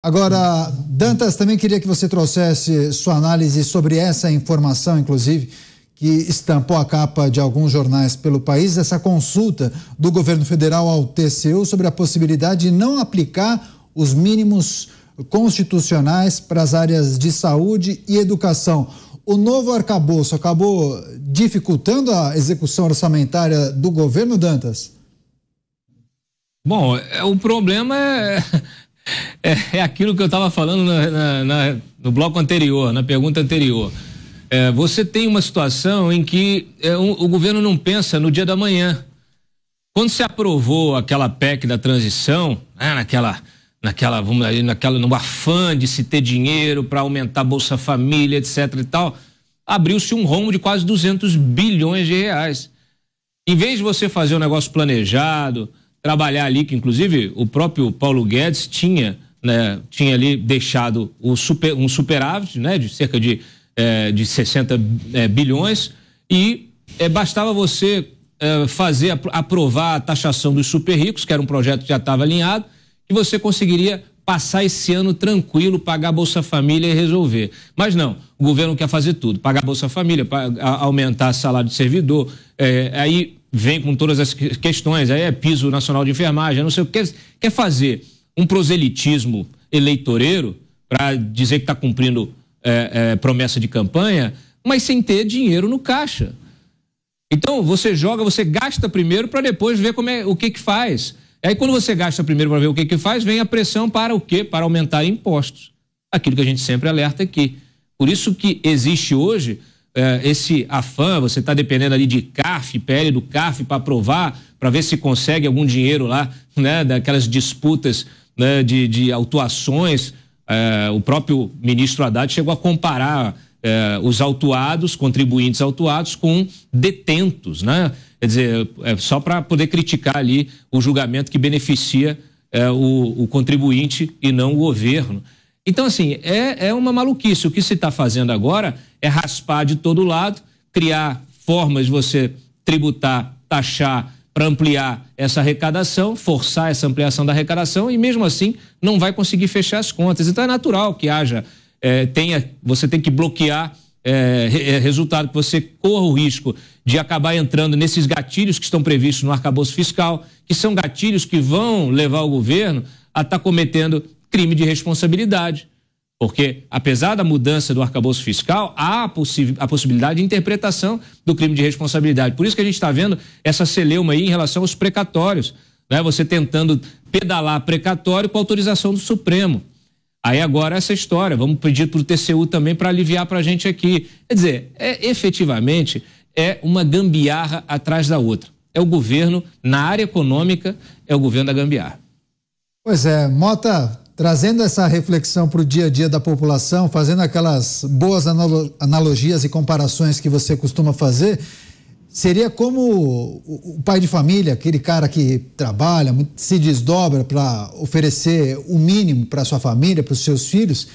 Agora, Dantas, também queria que você trouxesse sua análise sobre essa informação, inclusive, que estampou a capa de alguns jornais pelo país, essa consulta do governo federal ao TCU sobre a possibilidade de não aplicar os mínimos constitucionais para as áreas de saúde e educação. O novo arcabouço acabou dificultando a execução orçamentária do governo, Dantas? Bom, o problema é aquilo que eu estava falando no bloco anterior, na pergunta anterior. Você tem uma situação em que o governo não pensa no dia da manhã. Quando se aprovou aquela PEC da transição, no afã de se ter dinheiro para aumentar a Bolsa Família, etc. e tal, abriu-se um rombo de quase 200 bilhões de reais. Em vez de você fazer um negócio planejado, trabalhar ali, que inclusive o próprio Paulo Guedes tinha ali deixado um superávit, né, de cerca de 60 bilhões, e bastava você aprovar a taxação dos super ricos, que era um projeto que já estava alinhado, e você conseguiria passar esse ano tranquilo, pagar a Bolsa Família e resolver. Mas não, o governo quer fazer tudo, pagar a Bolsa Família, aumentar o salário de servidor, aí vem com todas as questões, aí piso nacional de enfermagem, não sei o que, quer fazer um proselitismo eleitoreiro para dizer que está cumprindo promessa de campanha, mas sem ter dinheiro no caixa. Então você gasta primeiro para depois ver o que faz. Aí quando você gasta primeiro para ver o que faz, vem a pressão para o quê? Para aumentar impostos. Aquilo que a gente sempre alerta aqui. Por isso que existe hoje esse afã, você está dependendo ali de CARF, PL do CARF para aprovar, para ver se consegue algum dinheiro lá, né, daquelas disputas, né, de autuações. O próprio ministro Haddad chegou a comparar os autuados, contribuintes autuados, com detentos, né? Quer dizer, só para poder criticar ali o julgamento que beneficia o contribuinte e não o governo. Então, assim, é uma maluquice. O que se está fazendo agora é raspar de todo lado, criar formas de você tributar, taxar, para ampliar essa arrecadação, forçar essa ampliação da arrecadação, e mesmo assim não vai conseguir fechar as contas. Então é natural que você tem que bloquear resultado, que você corra o risco de acabar entrando nesses gatilhos que estão previstos no arcabouço fiscal, que são gatilhos que vão levar o governo a estar cometendo crime de responsabilidade. Porque, apesar da mudança do arcabouço fiscal, há a possibilidade de interpretação do crime de responsabilidade. Por isso que a gente está vendo essa celeuma aí em relação aos precatórios, né? Você tentando pedalar precatório com autorização do Supremo. Aí agora essa história, vamos pedir para o TCU também para aliviar para a gente aqui. Quer dizer, efetivamente uma gambiarra atrás da outra. É o governo, na área econômica, é o governo da gambiarra. Pois é, Mota, trazendo essa reflexão para o dia a dia da população, fazendo aquelas boas analogias e comparações que você costuma fazer, seria como o pai de família, aquele cara que trabalha, se desdobra para oferecer o mínimo para sua família, para os seus filhos.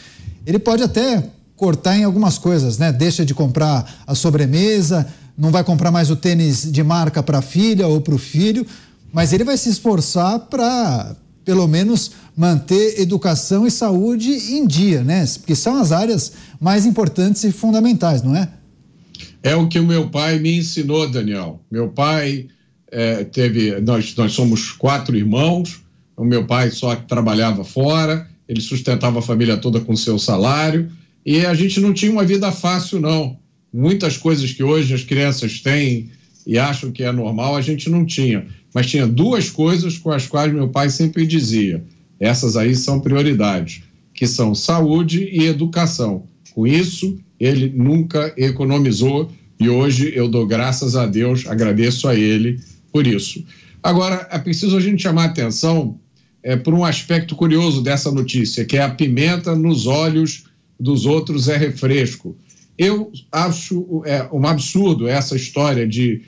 Ele pode até cortar em algumas coisas, né? Deixa de comprar a sobremesa, não vai comprar mais o tênis de marca para a filha ou para o filho, mas ele vai se esforçar para, pelo menos, manter educação e saúde em dia, né? Porque são as áreas mais importantes e fundamentais, não é? É o que o meu pai me ensinou, Daniel. Meu pai nós somos 4 irmãos, o meu pai só trabalhava fora, ele sustentava a família toda com seu salário, e a gente não tinha uma vida fácil, não. Muitas coisas que hoje as crianças têm e acham que é normal, a gente não tinha. Mas tinha 2 coisas com as quais meu pai sempre dizia: essas aí são prioridades, que são saúde e educação. Com isso, ele nunca economizou, e hoje eu dou graças a Deus, agradeço a ele por isso. Agora, é preciso a gente chamar a atenção por um aspecto curioso dessa notícia, que é a pimenta nos olhos dos outros é refresco. Eu acho um absurdo essa história de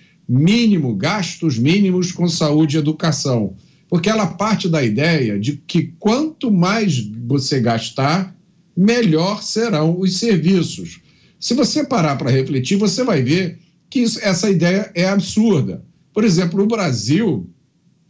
gastos mínimos com saúde e educação, porque ela parte da ideia de que quanto mais você gastar, melhor serão os serviços. Se você parar para refletir, você vai ver que essa ideia é absurda. Por exemplo, o Brasil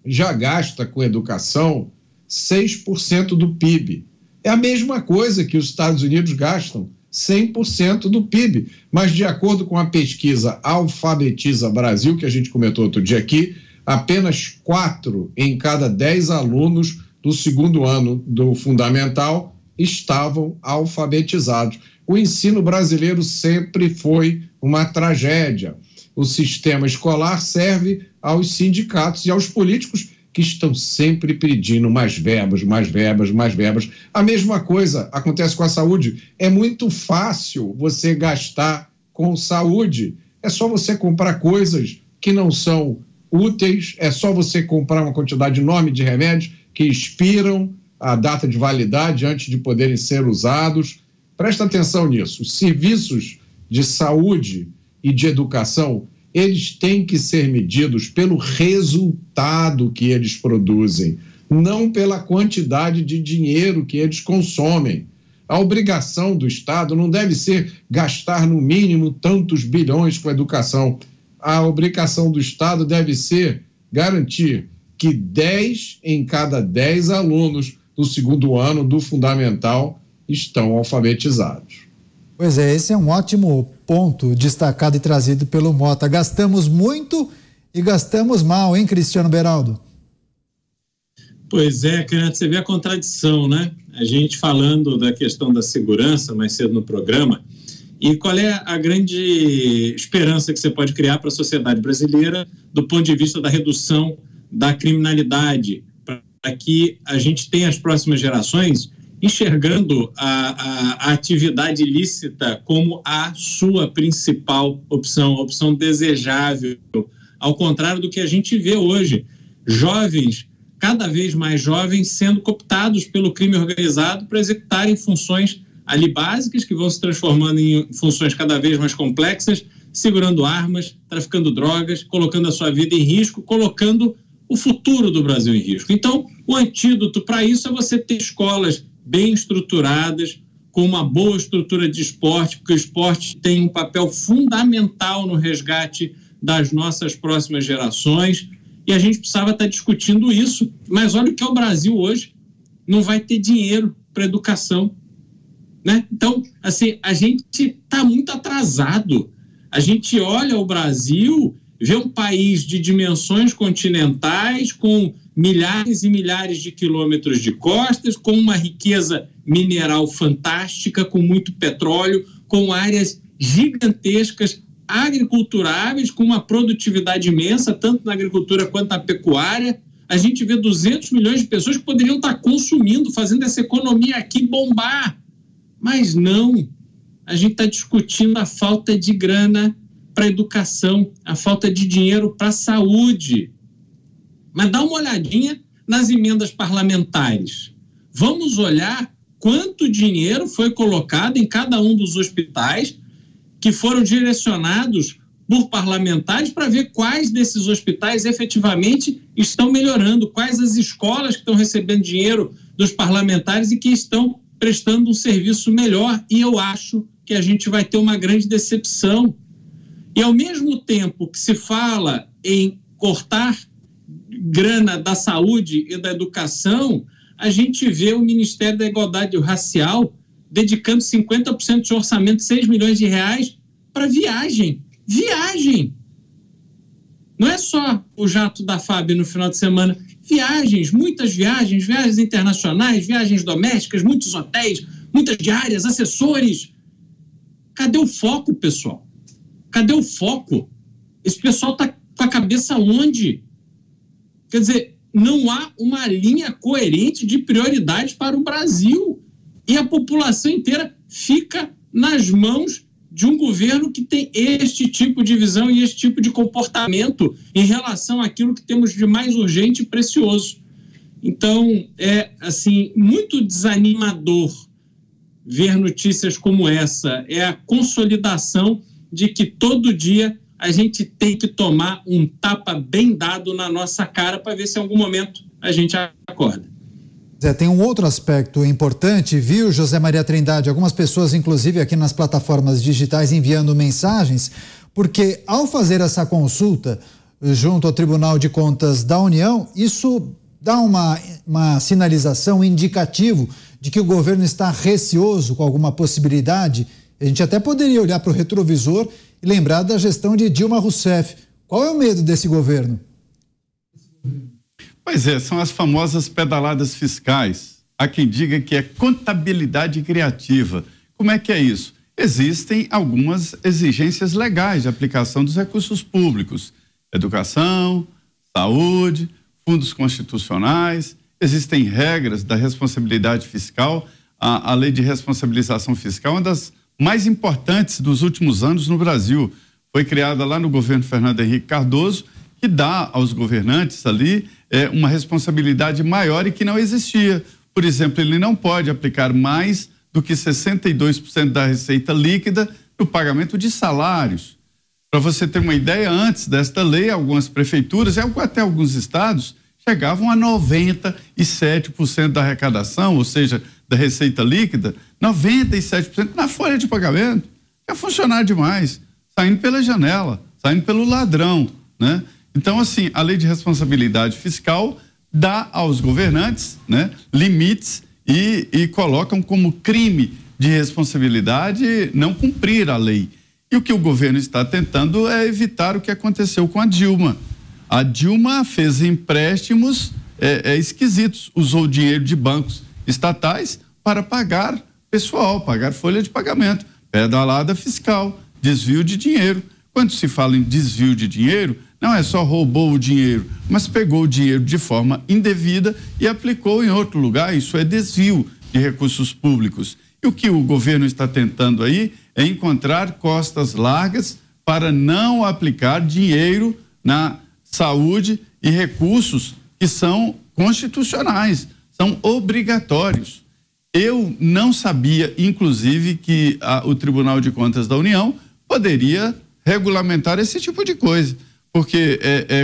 já gasta com educação 6% do PIB. É a mesma coisa que os Estados Unidos gastam, 100% do PIB. Mas, de acordo com a pesquisa Alfabetiza Brasil, que a gente comentou outro dia aqui, apenas 4 em cada 10 alunos do segundo ano do fundamental estavam alfabetizados. O ensino brasileiro sempre foi uma tragédia. O sistema escolar serve aos sindicatos e aos políticos que estão sempre pedindo mais verbas, mais verbas, mais verbas. A mesma coisa acontece com a saúde. É muito fácil você gastar com saúde. É só você comprar coisas que não são úteis, é só você comprar uma quantidade enorme de remédios que expiram a data de validade antes de poderem ser usados. Presta atenção nisso. Os serviços de saúde e de educação, eles têm que ser medidos pelo resultado que eles produzem, não pela quantidade de dinheiro que eles consomem. A obrigação do Estado não deve ser gastar no mínimo tantos bilhões com a educação. A obrigação do Estado deve ser garantir que 10 em cada 10 alunos do segundo ano do fundamental estão alfabetizados. Pois é, esse é um ótimo ponto destacado e trazido pelo Mota. Gastamos muito e gastamos mal, hein, Cristiano Beraldo? Pois é, Canto, você vê a contradição, né? A gente falando da questão da segurança mais cedo no programa, e qual é a grande esperança que você pode criar para a sociedade brasileira do ponto de vista da redução da criminalidade, para que a gente tenha as próximas gerações enxergando a atividade ilícita como a sua principal opção, a opção desejável, ao contrário do que a gente vê hoje. Jovens, cada vez mais jovens, sendo cooptados pelo crime organizado para executarem funções ali básicas, que vão se transformando em funções cada vez mais complexas, segurando armas, traficando drogas, colocando a sua vida em risco, colocando o futuro do Brasil em risco. Então, o antídoto para isso é você ter escolas bem estruturadas, com uma boa estrutura de esporte, porque o esporte tem um papel fundamental no resgate das nossas próximas gerações, e a gente precisava estar discutindo isso. Mas olha o que é o Brasil hoje, não vai ter dinheiro para educação, né? Então, assim, a gente está muito atrasado. A gente olha o Brasil, vê um país de dimensões continentais, com milhares e milhares de quilômetros de costas, com uma riqueza mineral fantástica, com muito petróleo, com áreas gigantescas agriculturáveis, com uma produtividade imensa, tanto na agricultura quanto na pecuária. A gente vê 200 milhões de pessoas que poderiam estar consumindo, fazendo essa economia aqui bombar. Mas não, a gente está discutindo a falta de grana para a educação, a falta de dinheiro para a saúde. Mas dá uma olhadinha nas emendas parlamentares. Vamos olhar quanto dinheiro foi colocado em cada um dos hospitais que foram direcionados por parlamentares para ver quais desses hospitais efetivamente estão melhorando, quais as escolas que estão recebendo dinheiro dos parlamentares e que estão prestando um serviço melhor. E eu acho que a gente vai ter uma grande decepção. E ao mesmo tempo que se fala em cortar grana da saúde e da educação, a gente vê o Ministério da Igualdade Racial dedicando 50% de orçamento, 6 milhões de reais, para viagem. Viagem! Não é só o jato da FAB no final de semana. Viagens, muitas viagens, viagens internacionais, viagens domésticas, muitos hotéis, muitas diárias, assessores. Cadê o foco, pessoal? Cadê o foco? Esse pessoal está com a cabeça onde? Quer dizer, não há uma linha coerente de prioridades para o Brasil. E a população inteira fica nas mãos de um governo que tem este tipo de visão e este tipo de comportamento em relação àquilo que temos de mais urgente e precioso. Então, é assim, muito desanimador ver notícias como essa. É a consolidação de que todo dia a gente tem que tomar um tapa bem dado na nossa cara para ver se em algum momento a gente acorda. Zé, tem um outro aspecto importante, viu, José Maria Trindade? Algumas pessoas, inclusive aqui nas plataformas digitais, enviando mensagens, porque ao fazer essa consulta junto ao Tribunal de Contas da União, isso dá uma sinalização, um indicativo de que o governo está receoso com alguma possibilidade? A gente até poderia olhar para o retrovisor e lembrar da gestão de Dilma Rousseff. Qual é o medo desse governo? Pois é, são as famosas pedaladas fiscais. Há quem diga que é contabilidade criativa. Como é que é isso? Existem algumas exigências legais de aplicação dos recursos públicos. Educação, saúde, fundos constitucionais, existem regras da responsabilidade fiscal. A lei de responsabilização fiscal é uma das mais importantes dos últimos anos no Brasil. Foi criada lá no governo Fernando Henrique Cardoso, que dá aos governantes ali uma responsabilidade maior e que não existia. Por exemplo, ele não pode aplicar mais do que 62% da receita líquida no pagamento de salários. Para você ter uma ideia, antes desta lei, algumas prefeituras e até alguns estados chegavam a 97% da arrecadação, ou seja, da receita líquida, 97% na folha de pagamento. É funcionar demais, saindo pela janela, saindo pelo ladrão, né? Então, assim, a lei de responsabilidade fiscal dá aos governantes, né, limites e colocam como crime de responsabilidade não cumprir a lei. E o que o governo está tentando é evitar o que aconteceu com a Dilma. A Dilma fez empréstimos esquisitos, usou dinheiro de bancos estatais para pagar pessoal, pagar folha de pagamento, pedalada fiscal, desvio de dinheiro. Quando se fala em desvio de dinheiro, não é só roubou o dinheiro, mas pegou o dinheiro de forma indevida e aplicou em outro lugar. Isso é desvio de recursos públicos. E o que o governo está tentando aí é encontrar costas largas para não aplicar dinheiro na saúde e recursos que são constitucionais, são obrigatórios. Eu não sabia, inclusive, que o Tribunal de Contas da União poderia regulamentar esse tipo de coisa, porque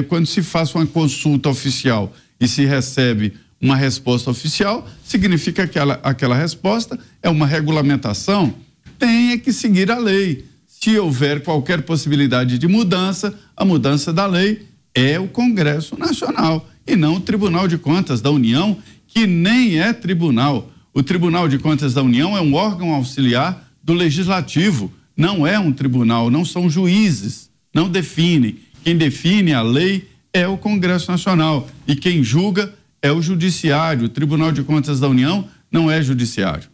quando se faz uma consulta oficial e se recebe uma resposta oficial, significa que aquela resposta é uma regulamentação, tem que seguir a lei. Se houver qualquer possibilidade de mudança, a mudança da lei é o Congresso Nacional e não o Tribunal de Contas da União, que nem é tribunal. O Tribunal de Contas da União é um órgão auxiliar do Legislativo, não é um tribunal, não são juízes, não definem. Quem define a lei é o Congresso Nacional e quem julga é o Judiciário. O Tribunal de Contas da União não é judiciário.